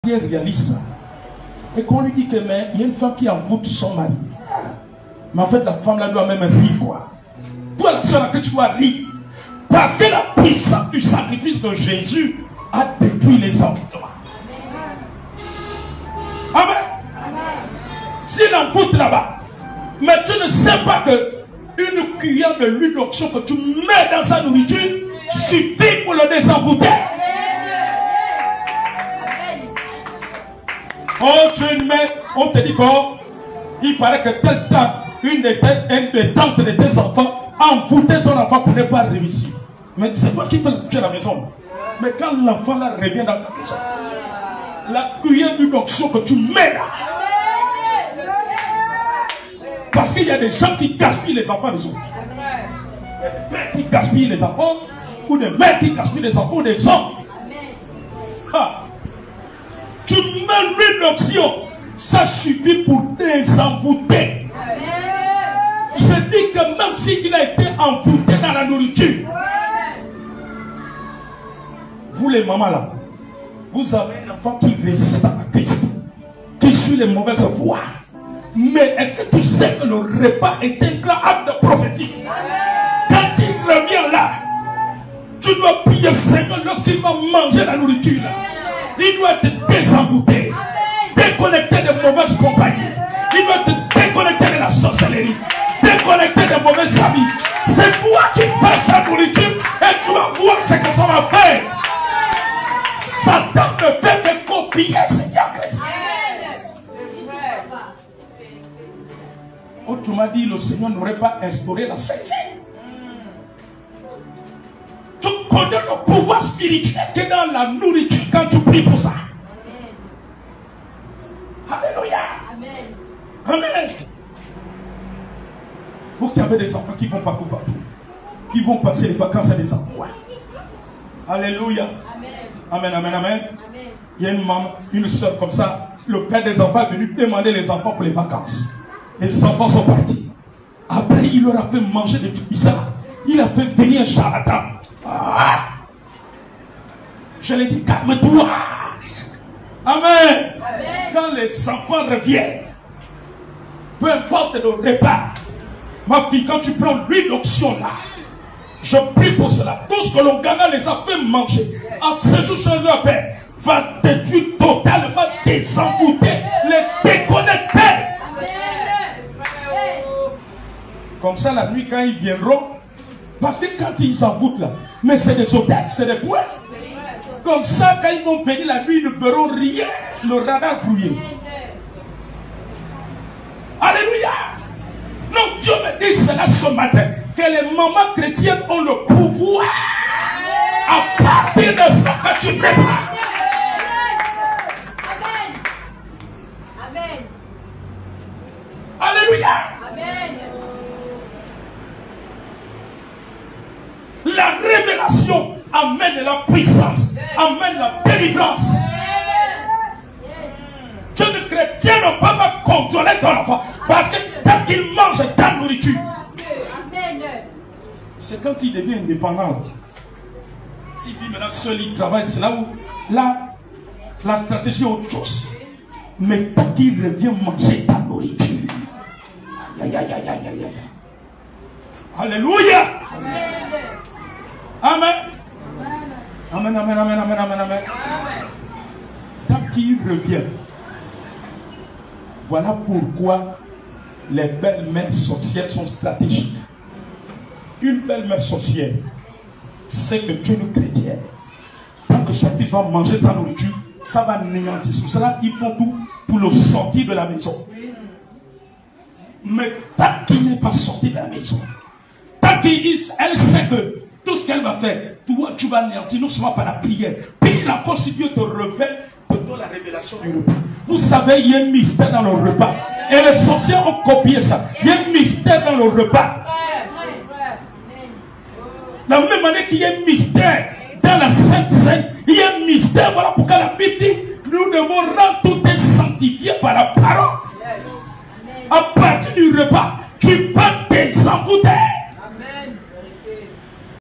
réalise ça. Et qu'on lui dit que mais il y a une femme qui envoûte son mari. Mais en fait la femme là doit même rire quoi. Toi la soeur là que tu dois rire. Parce que la puissance du sacrifice de Jésus a détruit les envoûtements. Amen. S'il envoûte là-bas, mais tu ne sais pas que une cuillère de l'huile d'onction que tu mets dans sa nourriture suffit pour le désenvoûter. Oh, on te dit qu'il paraît que telle dame, une des tantes de tes enfants, a envoûté ton enfant pour ne pas réussir. Mais c'est toi qui fais le budget à la maison. Mais quand l'enfant là revient dans ta maison, la cuillère d'huile d'onction que tu mets là, parce qu'il y a des gens qui gaspillent les enfants des autres. Il y a des pères qui gaspillent les enfants, ou des mères qui gaspillent les enfants, ou des hommes. Ah. Tu mets l'huile d'onction, ça suffit pour désenvoûter. Je dis que même s'il a été envoûté dans la nourriture, vous les mamans là, vous avez un enfant qui résiste à Christ, qui suit les mauvaises voies. Mais est-ce que tu sais que le repas est un grand acte prophétique? Quand il revient là, tu dois prier Seigneur lorsqu'il va manger la nourriture. Il doit être désenvoûté, déconnecté de mauvaises compagnies. Il doit être déconnecté de la sorcellerie, déconnecté de mauvais amis. C'est toi qui fais sa nourriture et tu vas voir ce que ça va faire. Satan ne fait que copier Seigneur Christ. Autrement dit, le Seigneur n'aurait pas instauré la sainteté. Tu connais le pouvoir spirituel qui est dans la nourriture quand tu pries pour ça. Alléluia. Amen. Amen. Vous qui avez des enfants qui vont partout, qui vont passer les vacances à des endroits. Alléluia. Amen, amen, amen. Il y a une maman, une soeur comme ça. Le père des enfants est venu demander les enfants pour les vacances. Les enfants sont partis. Après, il leur a fait manger des trucs bizarres. Il a fait venir un charlatan. Ah. Je lui ai dit, calme-toi. Amen. Quand les enfants reviennent, peu importe le repas, ma fille, quand tu prends l'huile d'onction là, je prie pour cela. Tout ce que l'on gagne les a fait manger. En ce jour sur leur père va détruire totalement, désenvoûter, les déconnecter. Comme ça, la nuit, quand ils viendront, parce que quand ils envoûtent là, mais c'est des hôtels, c'est des poètes. Comme ça, quand ils vont venir la nuit, ils ne verront rien, le radar brouillé. Alléluia. Non, Dieu me dit cela ce matin, que les mamans chrétiennes ont le pouvoir à partir de ça que tu prépares. Amen. Alléluia. Amen. La révélation amène la puissance, amène la délivrance. Tu ne chrétien ne peut pas contrôler ton enfant parce que tant qu'il mange ta nourriture, c'est quand il devient indépendant. S'il vit maintenant seul, il travaille, c'est là où la stratégie est autre chose. Mais tant qu'il revient manger ta nourriture, aïe, aïe, aïe, aïe, aïe. Alléluia. Amen. Amen, amen, amen, amen, amen, amen. Tant qu'il revient. Voilà pourquoi les belles-mères sorcières sont stratégiques. Une belle-mère sorcière sait que tu es une chrétienne. Tant que son fils va manger sa nourriture, ça va néantir. Pour cela, ils font tout pour le sortir de la maison. Mais tant qu'il n'est pas sorti de la maison, tant qu'elle sait que tout ce qu'elle va faire, toi tu vas anéantir, non seulement par la prière. Puis la force Dieu te révèle, te donne la révélation du repas. Vous savez, il y a un mystère dans le repas. Et les sorciers ont copié ça. Il y a un mystère dans le repas. De la même manière qu'il y a un mystère dans la Sainte Seine, il y a un mystère. Voilà pourquoi la Bible dit, nous devons rendre tout est sanctifié par la parole. À partir du repas, tu peux désenvoûter.